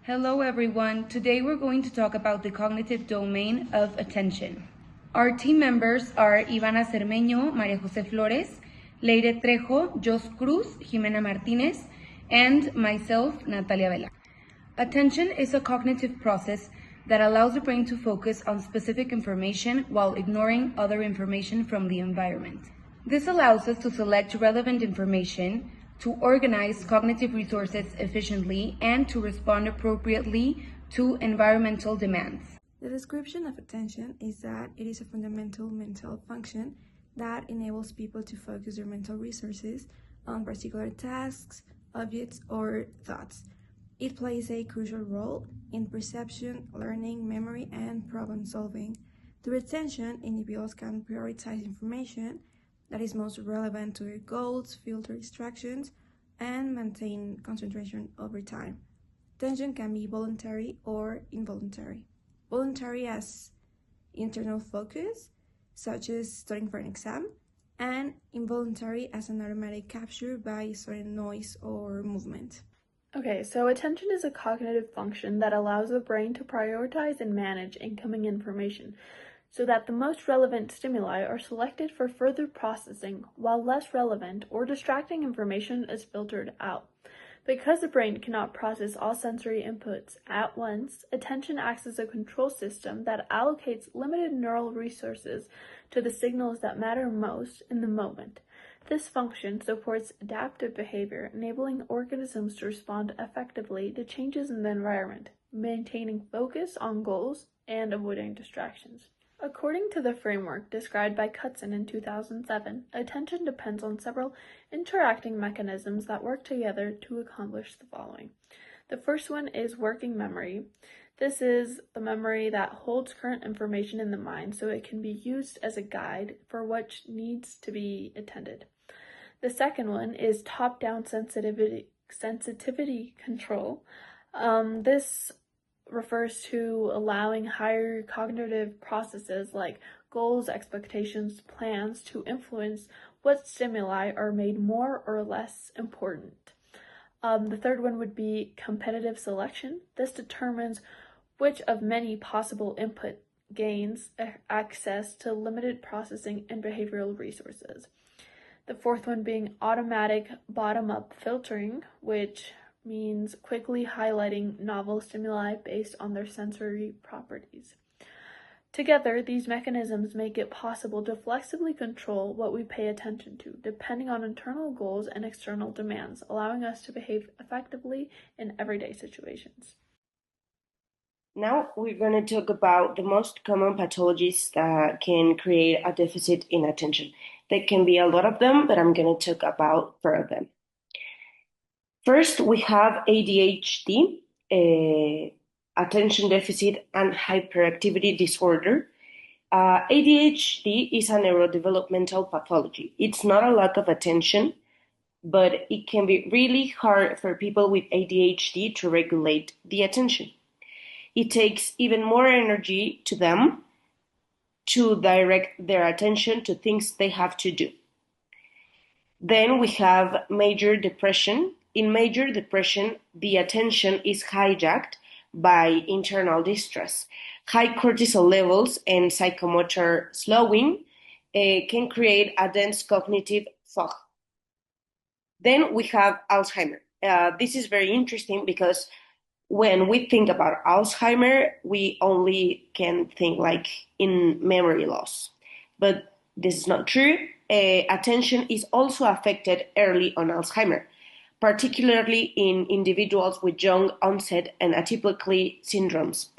Hello everyone, today we're going to talk about the cognitive domain of attention. Our team members are Ivana Cermeño, María José Flores, Leire Trejo, Jos Cruz, Jimena Martinez, and myself, Natalia Vela. Attention is a cognitive process that allows the brain to focus on specific information while ignoring other information from the environment. This allows us to select relevant information, to organize cognitive resources efficiently, and to respond appropriately to environmental demands. The description of attention is that it is a fundamental mental function that enables people to focus their mental resources on particular tasks, objects, or thoughts. It plays a crucial role in perception, learning, memory, and problem solving. Through attention, individuals can prioritize information that is most relevant to their goals, filter distractions, and maintain concentration over time. Attention can be voluntary or involuntary. Voluntary as internal focus, such as studying for an exam, and involuntary as an automatic capture by certain noise or movement. Okay, so attention is a cognitive function that allows the brain to prioritize and manage incoming information so that the most relevant stimuli are selected for further processing, while less relevant or distracting information is filtered out. Because the brain cannot process all sensory inputs at once, attention acts as a control system that allocates limited neural resources to the signals that matter most in the moment. This function supports adaptive behavior, enabling organisms to respond effectively to changes in the environment, maintaining focus on goals and avoiding distractions. According to the framework described by Cutson in 2007, attention depends on several interacting mechanisms that work together to accomplish the following. The first one is working memory. This is the memory that holds current information in the mind so it can be used as a guide for what needs to be attended. The second one is top-down sensitivity control. This refers to allowing higher cognitive processes like goals, expectations, plans to influence what stimuli are made more or less important. The third one would be competitive selection. This determines which of many possible input gains access to limited processing and behavioral resources. The fourth one being automatic bottom-up filtering, which means quickly highlighting novel stimuli based on their sensory properties. Together, these mechanisms make it possible to flexibly control what we pay attention to, depending on internal goals and external demands, allowing us to behave effectively in everyday situations. Now we're going to talk about the most common pathologies that can create a deficit in attention. There can be a lot of them, but I'm going to talk about 4 of them. First, we have ADHD, attention deficit and hyperactivity disorder. ADHD is a neurodevelopmental pathology. It's not a lack of attention, but it can be really hard for people with ADHD to regulate the attention. It takes even more energy to them to direct their attention to things they have to do. Then we have major depression. In major depression, the attention is hijacked by internal distress. High cortisol levels and psychomotor slowing can create a dense cognitive fog. Then we have Alzheimer. This is very interesting because when we think about Alzheimer, we only can think like in memory loss. But this is not true. Attention is also affected early on Alzheimer, particularly in individuals with young onset and atypically syndromes.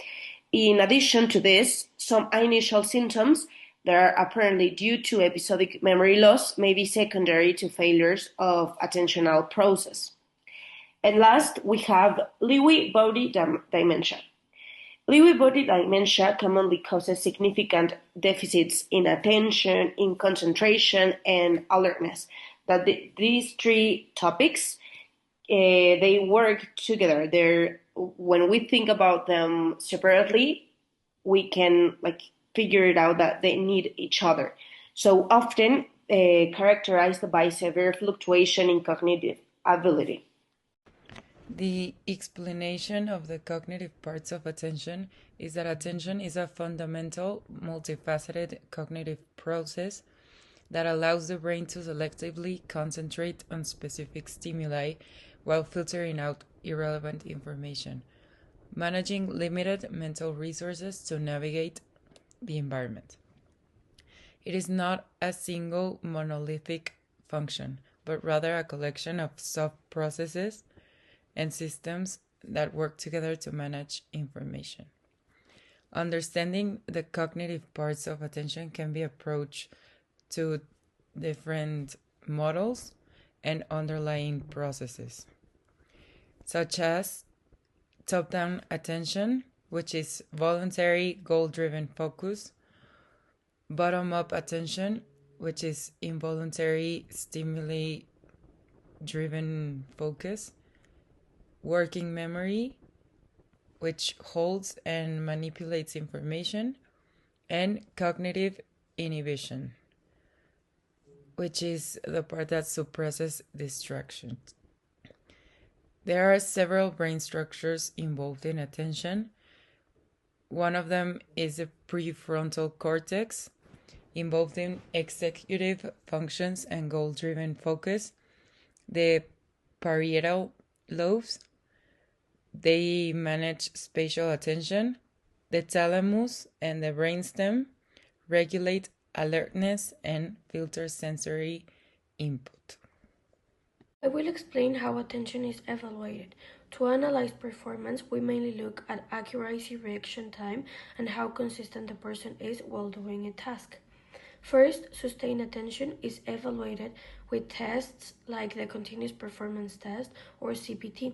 In addition to this, some initial symptoms that are apparently due to episodic memory loss may be secondary to failures of attentional process. And last, we have Lewy body dementia. Lewy body dementia commonly causes significant deficits in attention, in concentration, and alertness. That these 3 topics, they work together. When we think about them separately, we can figure it out that they need each other. So often characterized by severe fluctuation in cognitive ability. The explanation of the cognitive parts of attention is that attention is a fundamental, multifaceted cognitive process that allows the brain to selectively concentrate on specific stimuli while filtering out irrelevant information, managing limited mental resources to navigate the environment. It is not a single monolithic function, but rather a collection of sub-processes and systems that work together to manage information. Understanding the cognitive parts of attention can be approached to different models and underlying processes, such as top-down attention, which is voluntary, goal-driven focus, bottom-up attention, which is involuntary, stimuli-driven focus, working memory, which holds and manipulates information, and cognitive inhibition, which is the part that suppresses distraction. There are several brain structures involved in attention. One of them is the prefrontal cortex, involved in executive functions and goal-driven focus. The parietal lobes, they manage spatial attention. The thalamus and the brainstem regulate alertness and filter sensory input. I will explain how attention is evaluated. To analyze performance, we mainly look at accuracy, reaction time, and how consistent the person is while doing a task. First, sustained attention is evaluated with tests like the Continuous Performance Test or CPT.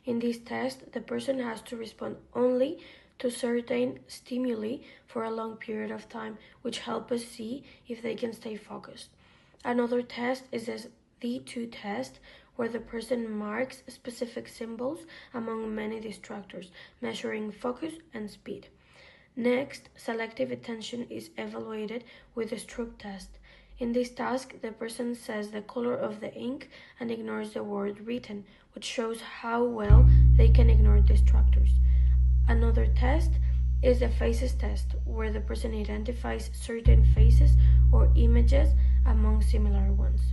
In this test, the person has to respond only to certain stimuli for a long period of time, which help us see if they can stay focused. Another test is the D2 test, where the person marks specific symbols among many distractors, measuring focus and speed. Next, selective attention is evaluated with the stroke test. In this task, the person says the color of the ink and ignores the word written, which shows how well they can ignore distractors. Another test is the faces test, where the person identifies certain faces or images among similar ones.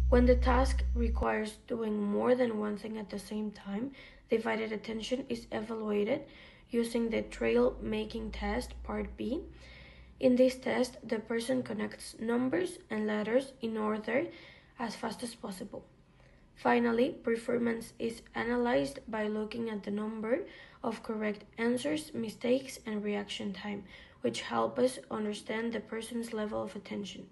When the task requires doing more than one thing at the same time, divided attention is evaluated using the trail making test, part B. In this test, the person connects numbers and letters in order as fast as possible. Finally, performance is analyzed by looking at the number of correct answers, mistakes, and reaction time, which help us understand the person's level of attention.